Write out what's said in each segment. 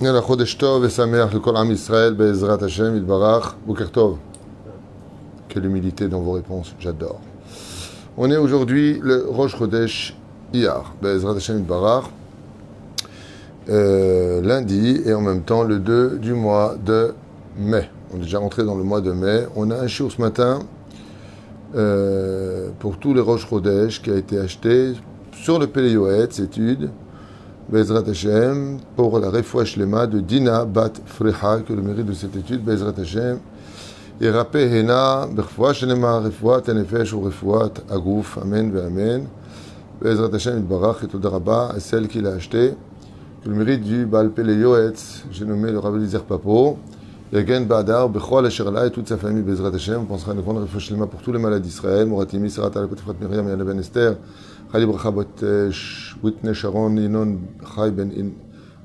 Yalla, Chodesh Tov et Sameach le Kol Am Israël, Be'ezrat Hashem, Yitbarach, Boker Tov. Quelle humilité dans vos réponses, j'adore. On est aujourd'hui le Rosh Chodesh Iyar, Be'ezrat Hashem, Yitbarach, lundi et en même temps le 2 du mois de mai. On est déjà rentré dans le mois de mai. On a un shiur ce matin pour tous les Rosh Chodesh qui a été acheté sur le Pele Yoetz, étude. Be'ezrat Hashem, pour la Refoua Shlema de Dina Bat Freha, que le mérite de cette étude, Be'ezrat Hashem, et Rapé Hena, Be'refoua Shlema, Refoua, Tenefesh ou Refoua, Agouf, Amen, Amen. Be'ezrat Hashem, Yitbarach, et Toda Rabba, et celle qui l'a acheté, que le mérite du Baal Pele Yoetz, j'ai nommé le Rabbi Lizer Papo, Yagen Ba'adar, Bechol Asherla, et toute sa famille, Be'ezrat Hashem, on pensera à une grande Refoua Shlema pour tous les malades d'Israël, Moratimi, Sarat, Al-Potifrat, Miriam, Yana Ben Esther, Chali Bracha Bat Whitney Sharon Inon Chai Ben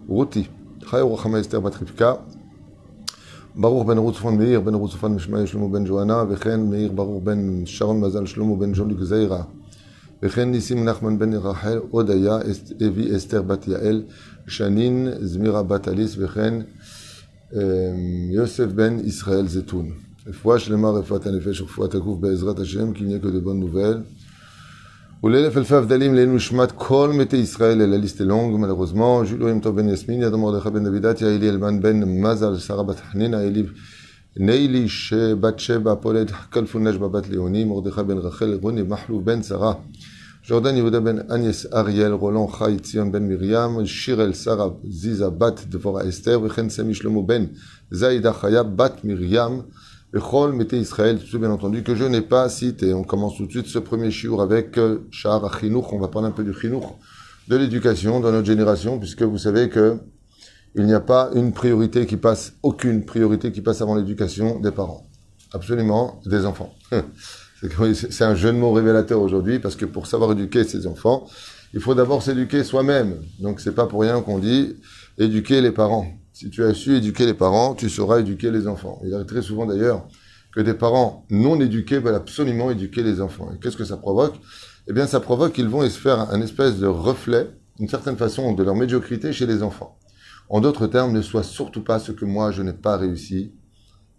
Ruti Chai Urachama Esther Bat Rivka Baruch Ben Ruth Sofan Meir Ben Ruth Sofan Mishmael Shlomo Ben Johanna Vechen Meir Baruch Ben Sharon Mazal Shlomo Ben Jean-Luc Zaira Vechen Nissim Nachman Ben Rachel Odaya Evi Esther Bat Yael Shanin Zmira Bat Alice Vechen Yosef Ben Israël Zetoun Refoua Shlema Refoua Tanefesh Refoua Takouf Be'ezrat Hashem, qu'il n'y ait que de bonnes nouvelles. ולאלף אלפי הבדלים לעילוי נשמת כל מתי ישראל, la liste est longue malheureusement. Jules Yom Tov ben Yasmin, Yadam Mordechai ben Davidat, Yaeli Elman ben Mazal, Sarah bat Hanina, Neili bat Sheba, Polet, Kalfun Nashba bat Léonie, Mordechai ben Rachel, Roni Mahlouf ben Sarah, Jordan Yehuda ben Agnès Ariel, Roland Chai Tzion ben Miriam, Shirel Sarah Ziza bat Devora Esther, Vechen Sami Shlomo ben Zaïda Chaya bat Miriam, Bechol Mété Israël, tout bien entendu, que je n'ai pas cité. On commence tout de suite ce premier shiur avec Shahar HaChinouch. On va parler un peu du Chinouch, de l'éducation dans notre génération, puisque vous savez que il n'y a pas une priorité qui passe, aucune priorité qui passe avant l'éducation des parents. Absolument, des enfants. C'est un jeu de mots révélateur aujourd'hui, parce que pour savoir éduquer ses enfants, il faut d'abord s'éduquer soi-même. Donc c'est pas pour rien qu'on dit éduquer les parents. Si tu as su éduquer les parents, tu sauras éduquer les enfants. Il arrive très souvent d'ailleurs que des parents non éduqués veulent absolument éduquer les enfants. Et qu'est-ce que ça provoque? Eh bien, ça provoque qu'ils vont se faire un espèce de reflet, d'une certaine façon, de leur médiocrité chez les enfants. En d'autres termes, ne sois surtout pas ce que moi je n'ai pas réussi,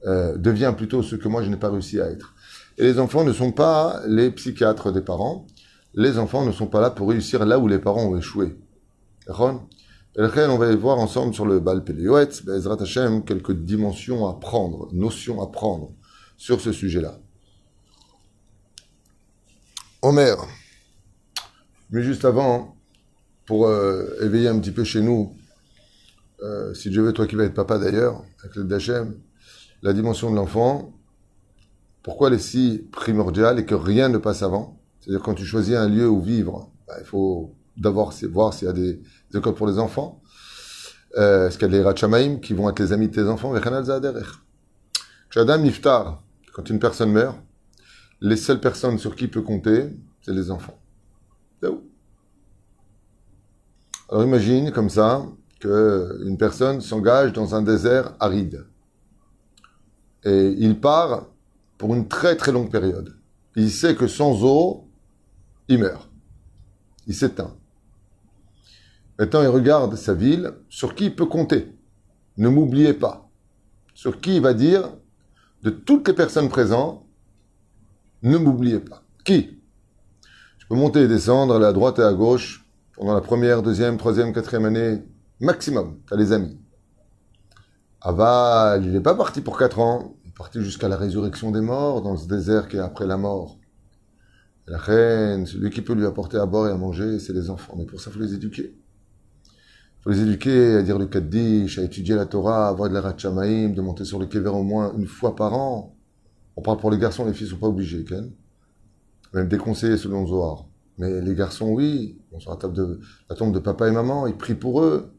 deviens plutôt ce que moi je n'ai pas réussi à être. Et les enfants ne sont pas les psychiatres des parents. Les enfants ne sont pas là pour réussir là où les parents ont échoué. D'accord? Et lequel on va y voir ensemble sur le Baal Pele Yoetz, Be'ezrat Hashem, quelques dimensions à prendre, notions à prendre sur ce sujet-là. Omer, mais juste avant, pour éveiller un petit peu chez nous, si Dieu veut, toi qui vas être papa d'ailleurs, avec l'aide d'Hachem, la dimension de l'enfant, pourquoi elle est si primordiale et que rien ne passe avant? C'est-à-dire quand tu choisis un lieu où vivre, il faut d'abord voir s'il y a des écoles pour les enfants. Est-ce qu'il y a des Yirat Shamayim qui vont être les amis de tes enfants? Chadam Niftar, quand une personne meurt, les seules personnes sur qui il peut compter, c'est les enfants. C'est où? Alors imagine comme ça qu'une personne s'engage dans un désert aride. Et il part pour une très très longue période. Il sait que sans eau, il meurt. Il s'éteint. Maintenant, il regarde sa ville, sur qui il peut compter. Ne m'oubliez pas. Sur qui il va dire, de toutes les personnes présentes, ne m'oubliez pas. Qui? Je peux monter et descendre, aller à droite et à gauche, pendant la première, deuxième, troisième, quatrième année, maximum. T'as les amis. Aval, il n'est pas parti pour 4 ans. Il est parti jusqu'à la résurrection des morts, dans ce désert qui est après la mort. Et la reine, celui qui peut lui apporter à boire et à manger, c'est les enfants. Mais pour ça, il faut les éduquer. Il faut les éduquer à dire le Kaddish, à étudier la Torah, à avoir de la Yirat Shamayim, de monter sur le Kever au moins une fois par an. On parle pour les garçons, les filles ne sont pas obligées, Ken. Même déconseillés selon Zohar. Mais les garçons, oui, ils sont sur la tombe de papa et maman, ils prient pour eux,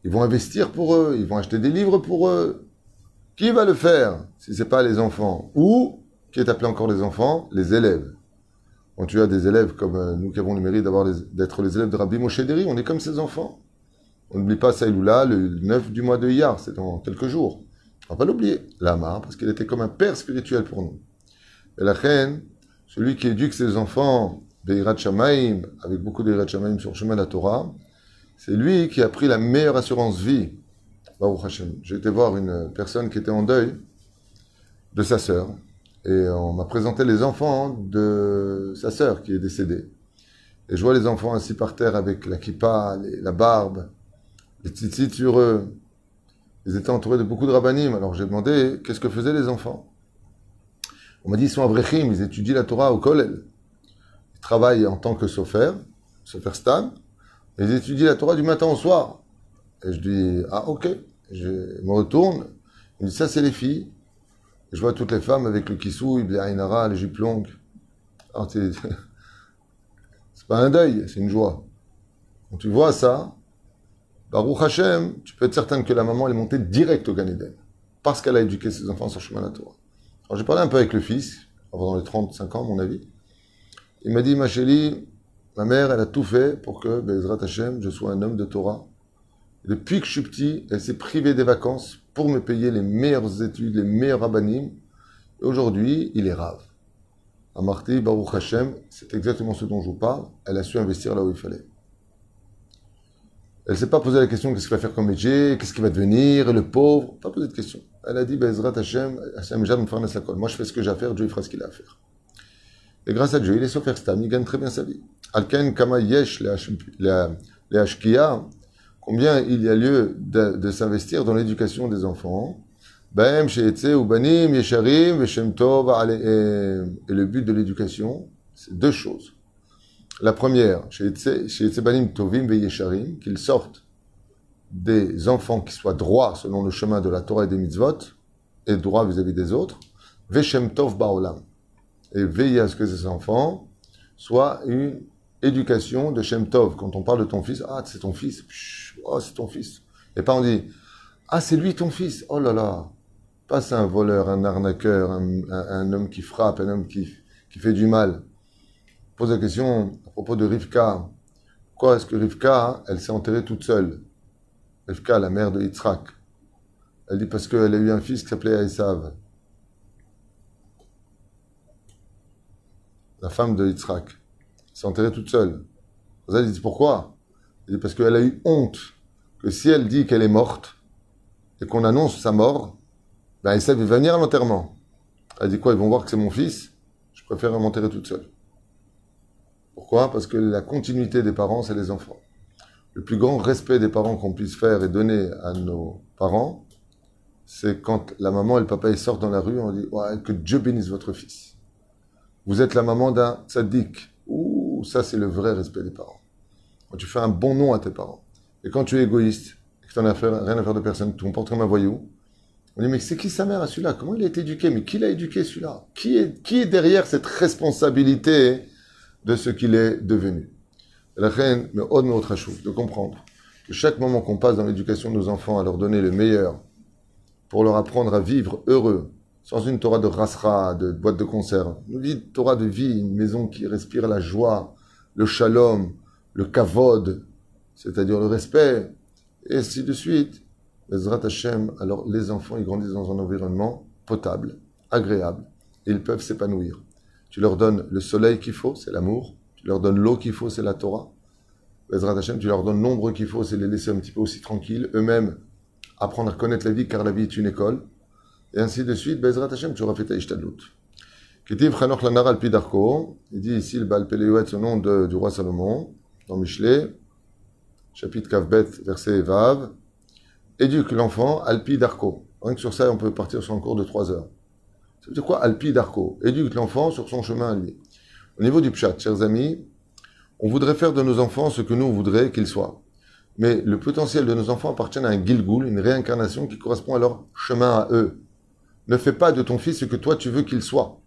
ils vont investir pour eux, ils vont acheter des livres pour eux. Qui va le faire si ce n'est pas les enfants? Ou, qui est appelé encore les enfants? Les élèves. Quand tu as des élèves comme nous qui avons le mérite d'être les élèves de Rabbi Moshe Deri, on est comme ces enfants. On n'oublie pas Saïloula, le 9 du mois de Iyar, c'est dans quelques jours. On va pas l'oublier, Lama, parce qu'il était comme un père spirituel pour nous. Et la reine, celui qui éduque ses enfants, Be'irat Shamayim, avec beaucoup de Yirat Shamayim sur le chemin de la Torah, c'est lui qui a pris la meilleure assurance vie Baruch Hashem. J'ai été voir une personne qui était en deuil de sa sœur. Et on m'a présenté les enfants de sa sœur qui est décédée. Et je vois les enfants assis par terre avec la kippa, la barbe, les tzitzit sur eux. Ils étaient entourés de beaucoup de rabbanim. Alors j'ai demandé qu'est-ce que faisaient les enfants. On m'a dit ils sont avrechim, ils étudient la Torah au kollel. Ils travaillent en tant que sofer stam, et ils étudient la Torah du matin au soir. Et je dis ah ok. Je me retourne, il me dit ça c'est les filles. Et je vois toutes les femmes avec le kissou, les ainara, les jupes longues. Alors c'est pas un deuil, c'est une joie. Quand tu vois ça, Baruch Hashem, tu peux être certain que la maman elle est montée direct au Gan Eden, parce qu'elle a éduqué ses enfants sur le chemin de la Torah. Alors j'ai parlé un peu avec le fils, avant dans les 35 ans à mon avis. Il m'a dit, ma chérie, ma mère elle a tout fait pour que, Bezrat Hashem, je sois un homme de Torah. Et depuis que je suis petit, elle s'est privée des vacances pour me payer les meilleures études, les meilleurs rabbanim. Et aujourd'hui, il est rave. Amarti, Baruch Hashem, c'est exactement ce dont je vous parle. Elle a su investir là où il fallait. Elle ne s'est pas posé la question qu'est-ce qu'il va faire comme métier, qu'est-ce qu'il va devenir, et le pauvre. Pas posé de question. Elle a dit, Bezrat Hashem, Hashem Jad me farnes la colle. Moi, je fais ce que j'ai à faire, Dieu il fera ce qu'il a à faire. Et grâce à Dieu, il est sofer stam, il gagne très bien sa vie. Alken kama yesh le hashkia, combien il y a lieu de s'investir dans l'éducation des enfants. Baem she'etze ubanim yesharim veshem tov et le but de l'éducation, c'est deux choses. La première, she'etze banim tovim veyesharim, qu'ils sortent des enfants qui soient droits selon le chemin de la Torah et des mitzvot, et droits vis-à-vis des autres, veshem tov ba'olam. Et veiller à ce que ces enfants soient une éducation de Shem Tov. Quand on parle de ton fils, ah, c'est ton fils, oh, c'est ton fils. Et pas on dit, ah, c'est lui ton fils, oh là là. Pas c'est un voleur, un arnaqueur, un homme qui frappe, un homme qui fait du mal. Pose la question à propos de Rivka. Pourquoi est-ce que Rivka, elle s'est enterrée toute seule? Rivka, la mère de Yitzhak. Elle dit parce qu'elle a eu un fils qui s'appelait Esav. La femme de Yitzhak, s'est enterrée toute seule. Elle dit pourquoi? Elle dit parce qu'elle a eu honte que si elle dit qu'elle est morte et qu'on annonce sa mort, ben Esav va venir à l'enterrement. Elle dit quoi? Ils vont voir que c'est mon fils, je préfère m'enterrer toute seule. Pourquoi? Parce que la continuité des parents, c'est les enfants. Le plus grand respect des parents qu'on puisse faire et donner à nos parents, c'est quand la maman et le papa ils sortent dans la rue, on dit ouais, que Dieu bénisse votre fils. Vous êtes la maman d'un tzaddik. Ouh, ça c'est le vrai respect des parents. Quand tu fais un bon nom à tes parents. Et quand tu es égoïste, et que tu n'en as rien à faire de personne, tu te comportes comme un voyou, on dit mais c'est qui sa mère à celui-là? Comment il a été éduqué? Mais qui l'a éduqué celui-là? Qui est derrière cette responsabilité de ce qu'il est devenu? La reine, mais autre chose, de comprendre que chaque moment qu'on passe dans l'éducation de nos enfants à leur donner le meilleur pour leur apprendre à vivre heureux, sans une Torah de rasra, de boîte de conserve. Une Torah de vie, une maison qui respire la joie, le shalom, le kavod, c'est-à-dire le respect, et ainsi de suite. Bezrat Hashem, alors les enfants, ils grandissent dans un environnement potable, agréable, et ils peuvent s'épanouir. Tu leur donnes le soleil qu'il faut, c'est l'amour. Tu leur donnes l'eau qu'il faut, c'est la Torah. Bezrat Hashem, tu leur donnes l'ombre qu'il faut, c'est les laisser un petit peu aussi tranquilles. Eux-mêmes, apprendre à connaître la vie, car la vie est une école. Et ainsi de suite, Bezrat Hashem, tu auras fait ta ishtadlut. Ketiv Chanoch Lanar al Pidarko, il dit ici le Baal Peleuet, au nom du roi Salomon, dans Michelet, chapitre Kavbet, verset Vav, éduque l'enfant Alpi Darko. Rien que sur ça, on peut partir sur un cours de 3 heures. Ça veut dire quoi Alpi Darko? Éduque l'enfant sur son chemin à lui. Au niveau du Pshat, chers amis, on voudrait faire de nos enfants ce que nous on voudrait qu'ils soient. Mais le potentiel de nos enfants appartient à un Gilgul, une réincarnation qui correspond à leur chemin à eux. Ne fais pas de ton fils ce que toi tu veux qu'il soit.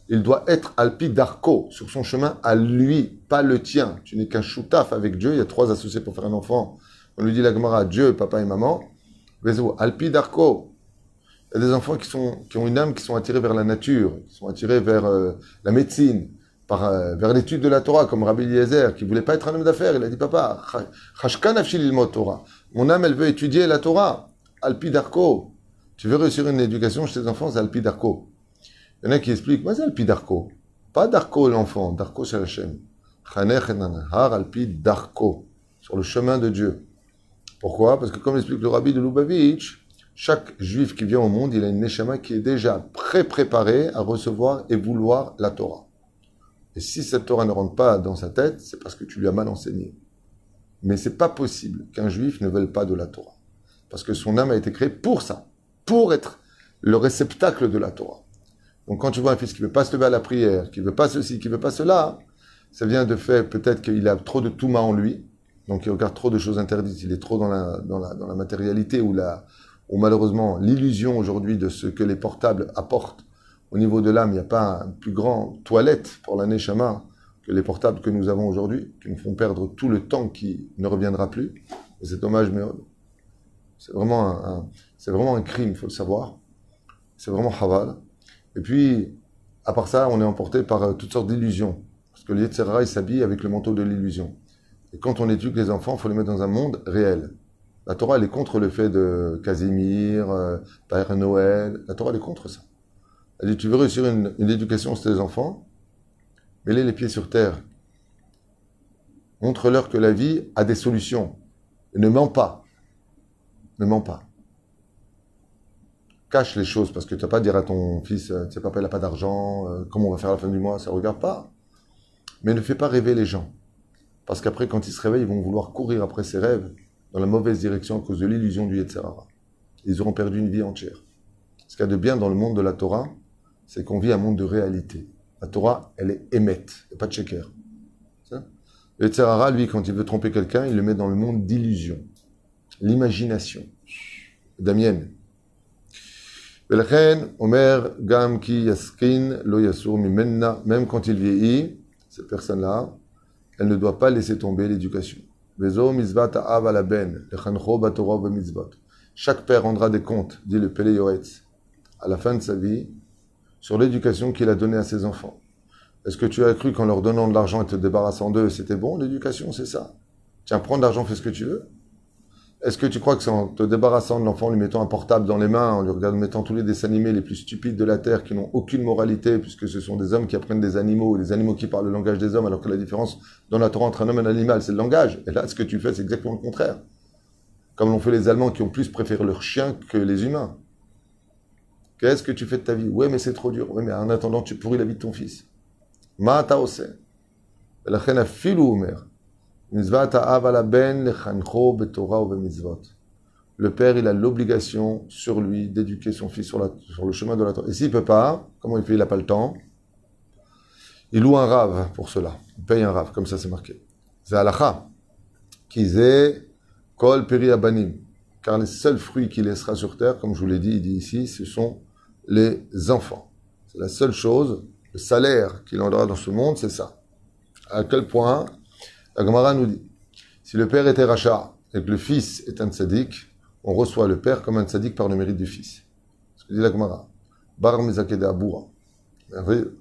Il doit être Alpi Darko, sur son chemin à lui, pas le tien. Tu n'es qu'un choutaf avec Dieu. Il y a 3 associés pour faire un enfant. On lui dit la Gemara, Dieu, papa et maman. Alpi Darko. Il y a des enfants qui ont une âme, qui sont attirés vers la nature, qui sont attirés vers la médecine, vers l'étude de la Torah, comme Rabbi Eliezer, qui ne voulait pas être un homme d'affaires. Il a dit, papa, Chashkan afshil ilmot Torah. Mon âme, elle veut étudier la Torah. Alpi Darko. Tu veux réussir une éducation chez tes enfants, c'est Alpi Darko. Il y en a qui expliquent, moi c'est Alpi Darko. Pas Darko l'enfant, Darko Shel Hashem. Chanech enanahar Alpi Darko. Sur le chemin de Dieu. Pourquoi? Parce que comme explique le rabbi de Lubavitch, chaque juif qui vient au monde, il a une neshama qui est déjà préparée à recevoir et vouloir la Torah. Et si cette Torah ne rentre pas dans sa tête, c'est parce que tu lui as mal enseigné. Mais c'est pas possible qu'un juif ne veuille pas de la Torah. Parce que son âme a été créée pour ça, pour être le réceptacle de la Torah. Donc quand tu vois un fils qui ne veut pas se lever à la prière, qui ne veut pas ceci, qui ne veut pas cela, ça vient de fait peut-être qu'il a trop de touma en lui, donc il regarde trop de choses interdites, il est trop dans la matérialité ou malheureusement l'illusion aujourd'hui de ce que les portables apportent au niveau de l'âme. Il n'y a pas un plus grand toilette pour la neshama que les portables que nous avons aujourd'hui, qui nous font perdre tout le temps qui ne reviendra plus. Et c'est dommage, mais c'est vraiment un crime, il faut le savoir. C'est vraiment haval. Et puis, à part ça, on est emporté par toutes sortes d'illusions. Parce que le Yetzer Hara, il s'habille avec le manteau de l'illusion. Et quand on éduque les enfants, il faut les mettre dans un monde réel. La Torah, elle est contre le fait de Casimir, Père Noël. La Torah, elle est contre ça. Elle dit, tu veux réussir une éducation sur tes enfants, mets-les les pieds sur terre. Montre-leur que la vie a des solutions. Et ne mens pas. Ne mens pas. Cache les choses, parce que tu n'as pas à dire à ton fils, tu sais, papa, il n'a pas d'argent, comment on va faire à la fin du mois, ça ne regarde pas. Mais ne fais pas rêver les gens. Parce qu'après, quand ils se réveillent, ils vont vouloir courir après ces rêves dans la mauvaise direction à cause de l'illusion du Yetzer Hara. Ils auront perdu une vie entière. Ce qu'il y a de bien dans le monde de la Torah, c'est qu'on vit un monde de réalité. La Torah, elle est émette, il n'y a pas de sheker. Le Yetzer Hara, lui, quand il veut tromper quelqu'un, il le met dans le monde d'illusion, l'imagination. Damien. Velchen, Omer, Gam, Ki, Yaskin, Lo Yasur, Mimenna, même quand il vieillit, cette personne-là, elle ne doit pas laisser tomber l'éducation. Vezo, Mizvat, Ha'av, Alaben, Lechancho, Batorah, Mitzvot. Chaque père rendra des comptes, dit le Pele Yoetz, à la fin de sa vie, sur l'éducation qu'il a donnée à ses enfants. Est-ce que tu as cru qu'en leur donnant de l'argent et te débarrassant d'eux, c'était bon, l'éducation, c'est ça? Tiens, prends de l'argent, fais ce que tu veux. Est-ce que tu crois que c'est en te débarrassant de l'enfant, en lui mettant un portable dans les mains, en lui mettant tous les dessins animés les plus stupides de la Terre, qui n'ont aucune moralité, puisque ce sont des hommes qui apprennent des animaux qui parlent le langage des hommes, alors que la différence dans la Torah entre un homme et un animal, c'est le langage. Et là, ce que tu fais, c'est exactement le contraire. Comme l'ont fait les Allemands qui ont plus préféré leurs chiens que les humains. Qu'est-ce que tu fais de ta vie? Ouais, mais c'est trop dur. Ouais, mais en attendant, tu pourris la vie de ton fils. Ma'ata ose. La chena filou omer. Mitzvat ha'av ala ben lechancho betorah ou bemitzvot. Le père, il a l'obligation sur lui d'éduquer son fils sur le chemin de la Torah. Et s'il ne peut pas, comment il fait? Il n'a pas le temps. Il loue un rave pour cela. Il paye un rave, comme ça c'est marqué. C'est halacha. Kizé kol peri abanim. Car les seuls fruits qu'il laissera sur terre, comme je vous l'ai dit, il dit ici, ce sont les enfants. C'est la seule chose, le salaire qu'il aura dans ce monde, c'est ça. À quel point la Gemara nous dit, si le père était rachat et que le fils est un tzaddik, on reçoit le père comme un tzaddik par le mérite du fils. Ce que dit la Gemara. Bar mizakede aboura. Merveilleux.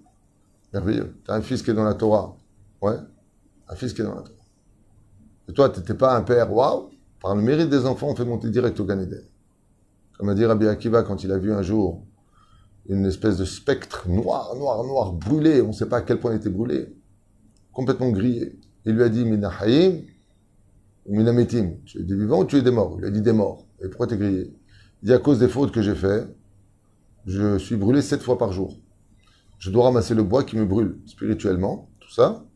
Merveilleux. Tu as un fils qui est dans la Torah. Ouais. Un fils qui est dans la Torah. Et toi, tu n'étais pas un père. Waouh. Par le mérite des enfants, on fait monter direct au Gan Eden. Comme a dit Rabbi Akiva quand il a vu un jour une espèce de spectre noir, brûlé. On ne sait pas à quel point il était brûlé. Complètement grillé. Il lui a dit, Mina Haïm, Mina Metim. Tu es des vivants ou tu es des morts? Il lui a dit des morts. Et pourquoi t'es grillé? Il dit, à cause des fautes que j'ai faites, je suis brûlé 7 fois par jour. Je dois ramasser le bois qui me brûle spirituellement, tout ça.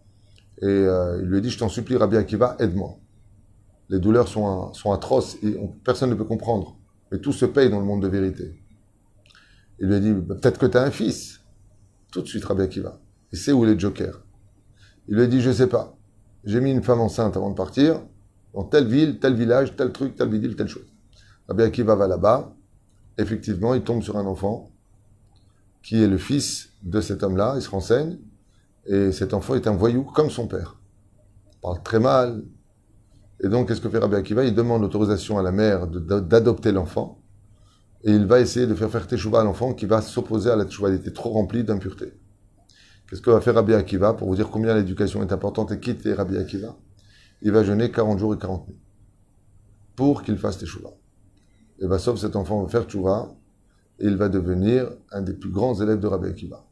Et il lui a dit, je t'en supplie, Rabbi Akiva, aide-moi. Les douleurs sont atroces et personne ne peut comprendre. Mais tout se paye dans le monde de vérité. Il lui a dit, peut-être que tu as un fils. Tout de suite, Rabbi Akiva. Il sait où est le joker. Il lui a dit, je ne sais pas. J'ai mis une femme enceinte avant de partir, dans telle ville, tel village, tel truc, tel bidule, telle chose. Rabbi Akiva va là-bas. Effectivement, il tombe sur un enfant qui est le fils de cet homme-là. Il se renseigne. Et cet enfant est un voyou comme son père. Il parle très mal. Et donc, qu'est-ce que fait Rabbi Akiva? Il demande l'autorisation à la mère d'adopter l'enfant. Et il va essayer de faire teshuva à l'enfant qui va s'opposer à la teshuva. Il était trop rempli d'impureté. Qu'est-ce que va faire Rabbi Akiva pour vous dire combien l'éducation est importante et quitter Rabbi Akiva? Il va jeûner 40 jours et 40 nuits pour qu'il fasse teshuva. Et va sauf cet enfant va faire teshuva et il va devenir un des plus grands élèves de Rabbi Akiva.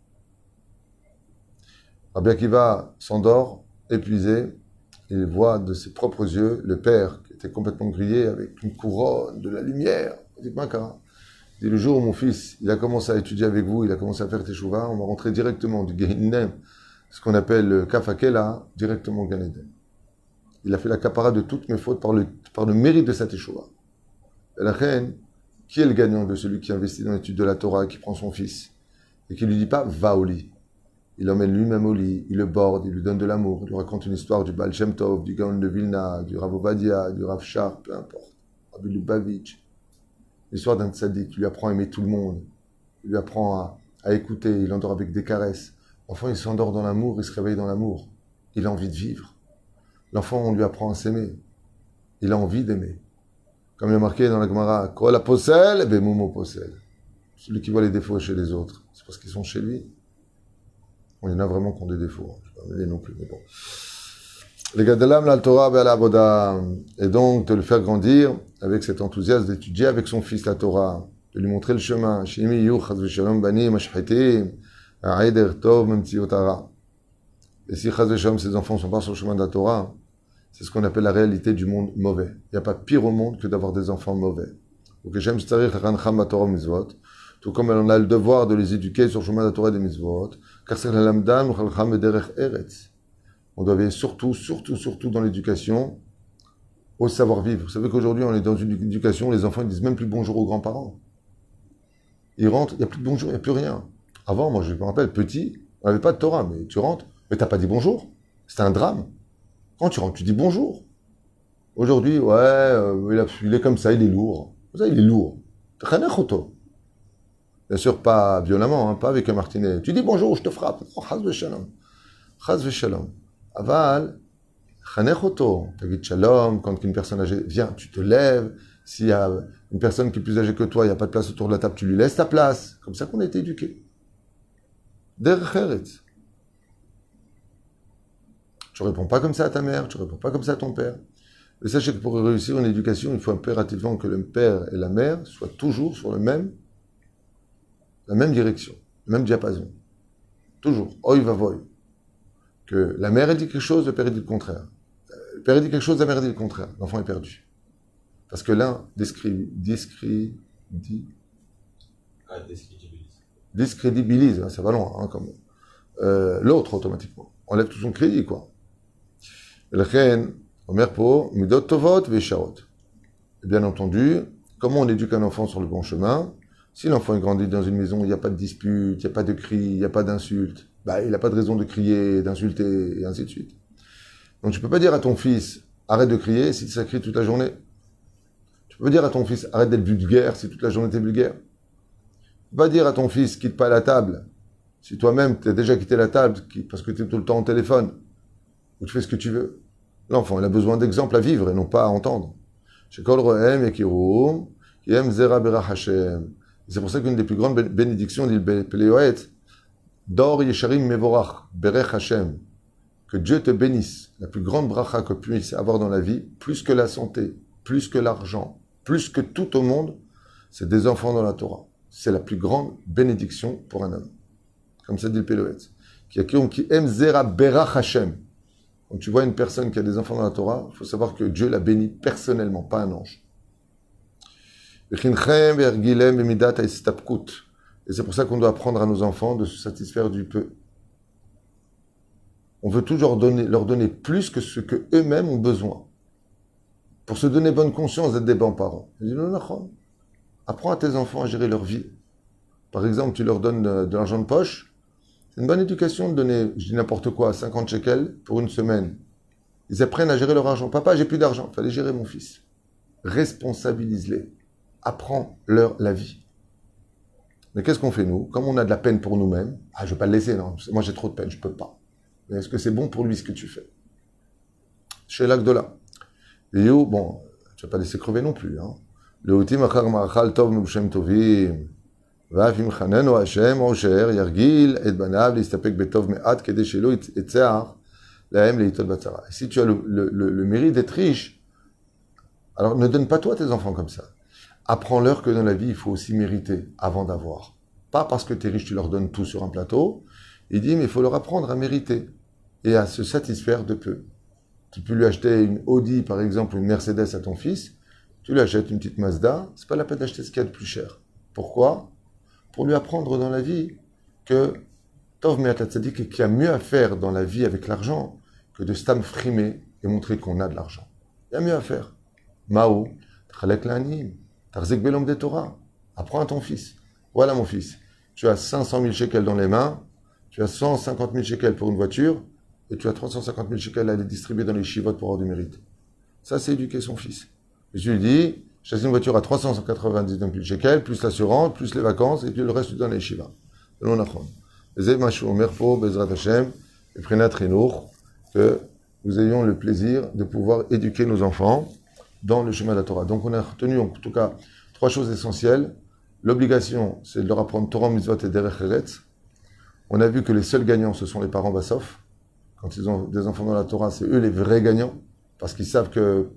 Rabbi Akiva s'endort, épuisé. Il voit de ses propres yeux le père, qui t'es complètement grillé avec une couronne, de la lumière. Dit Makara. Et le jour où mon fils, il a commencé à étudier avec vous, il a commencé à faire Teshuvah, on va rentrer directement du Gehinnem, ce qu'on appelle le Kafakela, directement au Gan Eden. Il a fait la capara de toutes mes fautes par le mérite de sa Teshuvah. Et la reine, qui est le gagnant de celui qui investit dans l'étude de la Torah, qui prend son fils, et qui lui dit pas, va au lit. Il l'emmène lui-même au lit, il le borde, il lui donne de l'amour, il lui raconte une histoire du Baal Shem Tov, du Gaon de Vilna, du Rav Ovadia, du Rav Shar, peu importe, Rabbi Lubavitch. L'histoire d'un tzaddik qui lui apprend à aimer tout le monde, il lui apprend à écouter, il endort avec des caresses. L'enfant, il s'endort dans l'amour, il se réveille dans l'amour. Il a envie de vivre. L'enfant, on lui apprend à s'aimer. Il a envie d'aimer. Comme il y a marqué dans la Gemara, Kol posel, bemumo posel. Celui qui voit les défauts chez les autres, c'est parce qu'ils sont chez lui. Bon, il y en a vraiment qui ont des défauts. Je ne vais pas mêler non plus, mais bon. Les Gadalam, la Torah, la Aboda. Et donc, de le faire grandir avec cet enthousiasme d'étudier avec son fils la Torah, de lui montrer le chemin. Shimi yu chaz v'shalom bani mashchitim, ha'eder tov memtziotara. Et si chaz v'shalom, ses enfants sont pas sur le chemin de la Torah, c'est ce qu'on appelle la réalité du monde mauvais. Il n'y a pas pire au monde que d'avoir des enfants mauvais. Donc, Hashem tzarich rancham b'Torah mitzvot, tout comme on a le devoir de les éduquer sur le chemin de la Torah et des mitzvot, car c'est la lamdan ou chalcham derech eretz. On doit veiller surtout dans l'éducation, au savoir-vivre. Vous savez qu'aujourd'hui, on est dans une éducation, les enfants ne disent même plus bonjour aux grands-parents. Ils rentrent, il n'y a plus de bonjour, il n'y a plus rien. Avant, moi, je me rappelle, petit, on n'avait pas de Torah, mais tu rentres, mais tu n'as pas dit bonjour. C'était un drame. Quand tu rentres, tu dis bonjour. Aujourd'hui, il est comme ça, il est lourd. Ça, il est lourd. Bien sûr, pas violemment, hein, pas avec un martinet. Tu dis bonjour, je te frappe. Oh, chaz v'shalom. Chaz v'shalom. Aval, chanech oto, t'agit shalom, quand une personne âgée vient, tu te lèves, s'il y a une personne qui est plus âgée que toi, il n'y a pas de place autour de la table, tu lui laisses ta place. Comme ça qu'on a été éduqués. Derech eretz. Tu ne réponds pas comme ça à ta mère, tu ne réponds pas comme ça à ton père. Mais sachez que pour réussir une éducation, il faut impérativement que le père et la mère soient toujours sur la même direction, le même diapason. Toujours. Oi vavoy. Que la mère, elle dit quelque chose, le père, il dit le contraire. Le père, il dit quelque chose, la mère, elle dit le contraire. L'enfant est perdu. Parce que l'un discrédibilise, hein, ça va loin, hein, quand même. L'autre, automatiquement. Enlève tout son crédit, quoi. La reine, Omer po, midot tovot veshaot. Et bien entendu, comment on éduque un enfant sur le bon chemin? Si l'enfant est grandi dans une maison où il n'y a pas de dispute, il n'y a pas de cris, il n'y a pas d'insultes, il n'a pas de raison de crier, d'insulter, et ainsi de suite. Donc tu ne peux pas dire à ton fils, arrête de crier si ça crie toute la journée. Tu peux pas dire à ton fils, arrête d'être vulgaire si toute la journée tu es vulgaire. Tu ne peux pas dire à ton fils, quitte pas la table, si toi-même tu as déjà quitté la table parce que tu es tout le temps au téléphone, ou tu fais ce que tu veux. L'enfant, il a besoin d'exemples à vivre et non pas à entendre. C'est pour ça qu'une des plus grandes bénédictions dit le Péléoët, Dor Yesharim Mevorach, Berech Hashem, que Dieu te bénisse, la plus grande bracha que tu puisses avoir dans la vie, plus que la santé, plus que l'argent, plus que tout au monde, c'est des enfants dans la Torah. C'est la plus grande bénédiction pour un homme. Comme ça dit le Péléoët. Qui aime Zera Berach Hashem. Quand tu vois une personne qui a des enfants dans la Torah, il faut savoir que Dieu l'a béni personnellement, pas un ange. Et c'est pour ça qu'on doit apprendre à nos enfants de se satisfaire du peu. On veut toujours leur donner plus que ce qu'eux-mêmes ont besoin. Pour se donner bonne conscience d'être des bons parents. Je dis, non, apprends à tes enfants à gérer leur vie. Par exemple, tu leur donnes de l'argent de poche. C'est une bonne éducation de donner, je dis n'importe quoi, 50 shekels pour une semaine. Ils apprennent à gérer leur argent. Papa, j'ai plus d'argent. Il fallait gérer mon fils. Responsabilise-les. Apprends-leur la vie. Mais qu'est-ce qu'on fait, nous? Comme on a de la peine pour nous-mêmes, je ne vais pas le laisser, non. Moi, j'ai trop de peine, je ne peux pas. Mais est-ce que c'est bon pour lui ce que tu fais? Chez l'Agdola. Et bon, tu ne vas pas laisser crever non plus. Le outim achar ma'achal tov mubshem tovim. ואף אם חננו השם עושר, ירגיל את בניו להסתפק בטוב מעט כדי שלא יצער להם להיטות בצרה. Si tu as le mérite d'être riche, alors ne donne pas toi tes enfants comme ça. Apprends-leur que dans la vie, il faut aussi mériter avant d'avoir. Pas parce que tu es riche, tu leur donnes tout sur un plateau. Il dit, mais il faut leur apprendre à mériter et à se satisfaire de peu. Tu peux lui acheter une Audi, par exemple, ou une Mercedes à ton fils. Tu lui achètes une petite Mazda. C'est pas la peine d'acheter ce qu'il y a de plus cher. Pourquoi? Pour lui apprendre dans la vie que Tov Me'at Tzadik et qu'il y a mieux à faire dans la vie avec l'argent que de stam frimer et montrer qu'on a de l'argent. Il y a mieux à faire. Mao, Tchalek La'anim, Tarzek Belom de Torah. Apprends à ton fils. Voilà mon fils. Tu as 500 000 shekels dans les mains, tu as 150 000 shekels pour une voiture, et tu as 350 000 shekels à les distribuer dans les chivotes pour avoir du mérite. Ça, c'est éduquer son fils. Je lui dis, j'achète une voiture à 399 000 shekels, plus l'assurance, plus les vacances, et puis le reste, tu donnes les shivas. Et que nous ayons le plaisir de pouvoir éduquer nos enfants dans le chemin de la Torah. Donc on a retenu en tout cas 3 choses essentielles. L'obligation, c'est de leur apprendre Torah, Mitzvot et Derech Eretz. On a vu que les seuls gagnants, ce sont les parents Bassof. Quand ils ont des enfants dans la Torah, c'est eux les vrais gagnants, parce qu'ils savent que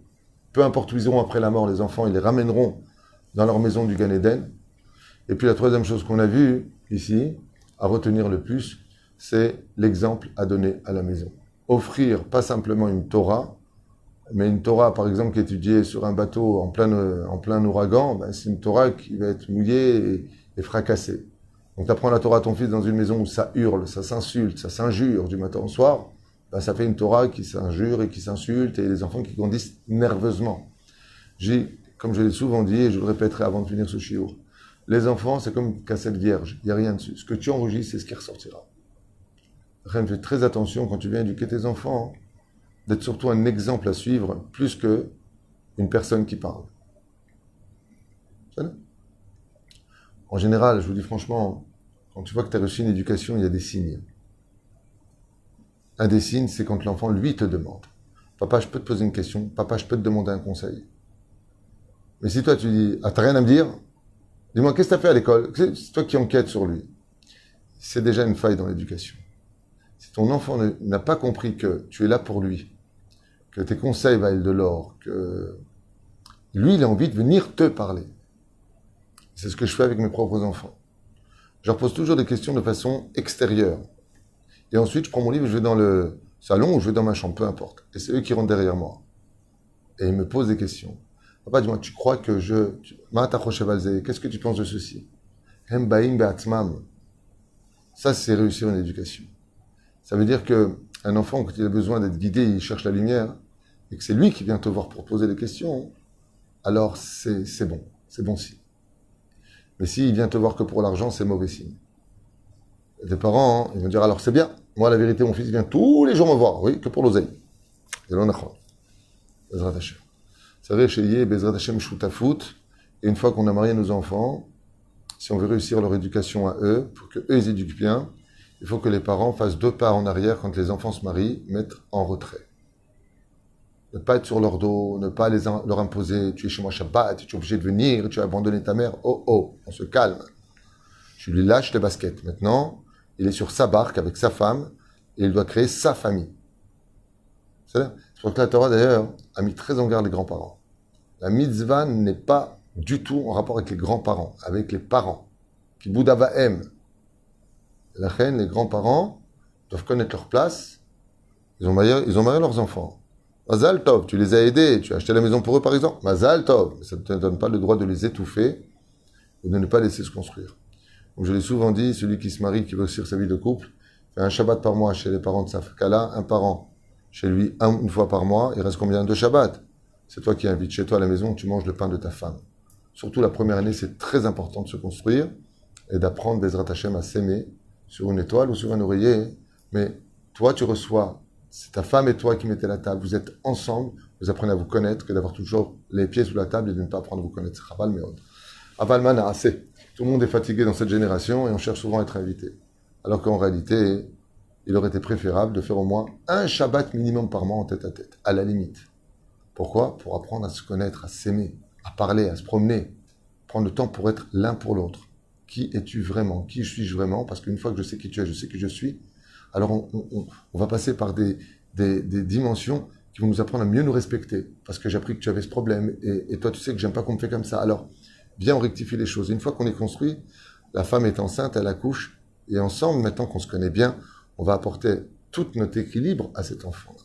peu importe où ils iront après la mort, les enfants, ils les ramèneront dans leur maison du Gan Eden. Et puis la 3e chose qu'on a vue ici, à retenir le plus, c'est l'exemple à donner à la maison. Offrir pas simplement une Torah, mais une Torah, par exemple, qui est étudiée sur un bateau en plein ouragan, ben, c'est une Torah qui va être mouillée et fracassée. Donc tu apprends la Torah à ton fils dans une maison où ça hurle, ça s'insulte, ça s'injure du matin au soir, ben, ça fait une Torah qui s'injure et qui s'insulte, et les enfants qui grandissent nerveusement. Comme je l'ai souvent dit, et je le répéterai avant de finir ce shiur, les enfants, c'est comme une cassette vierge, il n'y a rien dessus. Ce que tu enregistres, c'est ce qui ressortira. Fais très attention quand tu viens éduquer tes enfants, d'être surtout un exemple à suivre, plus qu'une personne qui parle. En général, je vous dis franchement, quand tu vois que tu as reçu une éducation, il y a des signes. Un des signes, c'est quand l'enfant, lui, te demande. Papa, je peux te poser une question. Papa, je peux te demander un conseil. Mais si toi, tu dis, ah, t'as rien à me dire? Dis-moi, qu'est-ce que tu as fait à l'école? C'est toi qui enquêtes sur lui. C'est déjà une faille dans l'éducation. Si ton enfant n'a pas compris que tu es là pour lui, que tes conseils valent de l'or, que lui, il a envie de venir te parler. C'est ce que je fais avec mes propres enfants. Je leur pose toujours des questions de façon extérieure. Et ensuite, je prends mon livre, je vais dans le salon ou je vais dans ma chambre, peu importe. Et c'est eux qui rentrent derrière moi. Et ils me posent des questions. Papa, dis-moi, tu crois que qu'est-ce que tu penses de ceci? Ça, c'est réussir une éducation. Ça veut dire qu'un enfant, quand il a besoin d'être guidé, il cherche la lumière, et que c'est lui qui vient te voir pour poser des questions, alors c'est bon signe. Mais s'il vient te voir que pour l'argent, c'est mauvais signe. Des parents, ils vont dire, alors c'est bien, moi la vérité, mon fils vient tous les jours me voir, oui, que pour l'oseille. Et là, on a Bezrat Hashem. C'est vrai, chez Yé, Bezrat Hashem Shutafut, et une fois qu'on a marié nos enfants, si on veut réussir leur éducation à eux, pour qu'eux ils éduquent bien, il faut que les parents fassent 2 pas en arrière quand les enfants se marient, mettre en retrait. Ne pas être sur leur dos, ne pas leur imposer, tu es chez moi Shabbat, tu es obligé de venir, tu as abandonné ta mère, oh, on se calme. Je lui lâche les baskets. Maintenant, il est sur sa barque avec sa femme, et il doit créer sa famille. C'est pour que la Torah, d'ailleurs, a mis très en garde les grands-parents. La mitzvah n'est pas du tout en rapport avec les grands-parents, avec les parents. Qui Boudavahem. La reine, les grands-parents doivent connaître leur place. Ils ont marié leurs enfants. Mazal Tov, tu les as aidés, tu as acheté la maison pour eux par exemple. Mazal Tov, mais ça ne te donne pas le droit de les étouffer et de ne pas laisser se construire. Comme je l'ai souvent dit, celui qui se marie, qui veut réussir sa vie de couple, fait un Shabbat par mois chez les parents de sa Kala, un parent chez lui une fois par mois, il reste combien de Shabbat? C'est toi qui invites chez toi à la maison, tu manges le pain de ta femme. Surtout la première année, c'est très important de se construire et d'apprendre Bezrat Hashem à s'aimer sur une étoile ou sur un oreiller. Mais toi, tu reçois, c'est ta femme et toi qui mettez la table, vous êtes ensemble, vous apprenez à vous connaître, que d'avoir toujours les pieds sous la table et de ne pas apprendre à vous connaître. C'est Chaval Meod. Avalman a assez. Tout le monde est fatigué dans cette génération et on cherche souvent à être invité. Alors qu'en réalité, il aurait été préférable de faire au moins un Shabbat minimum par mois en tête à tête, à la limite. Pourquoi? Pour apprendre à se connaître, à s'aimer, à parler, à se promener, prendre le temps pour être l'un pour l'autre. Qui es-tu vraiment? Qui suis-je vraiment? Parce qu'une fois que je sais qui tu es, je sais qui je suis, alors on va passer par des dimensions qui vont nous apprendre à mieux nous respecter. Parce que j'ai appris que tu avais ce problème, et toi tu sais que j'aime pas qu'on me fait comme ça. Alors, bien on rectifie les choses. Une fois qu'on est construit, la femme est enceinte, elle accouche, et ensemble, maintenant qu'on se connaît bien, on va apporter tout notre équilibre à cet enfant.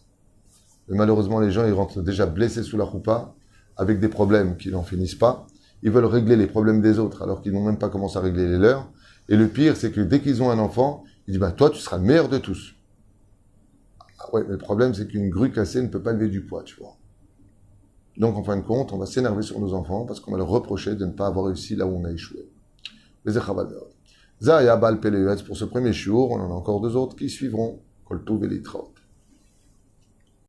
Mais malheureusement, les gens, ils rentrent déjà blessés sous la roupa, avec des problèmes qui n'en finissent pas. Ils veulent régler les problèmes des autres, alors qu'ils n'ont même pas commencé à régler les leurs. Et le pire, c'est que dès qu'ils ont un enfant, ils disent, bah, toi, tu seras le meilleur de tous. Ah ouais, mais le problème, c'est qu'une grue cassée ne peut pas lever du poids, tu vois. Donc, en fin de compte, on va s'énerver sur nos enfants parce qu'on va leur reprocher de ne pas avoir réussi là où on a échoué. Les Echabadot. Zaya Bal Peleyuetz pour ce premier shiur, on en a encore deux autres qui suivront. Kol Tov et Litraot.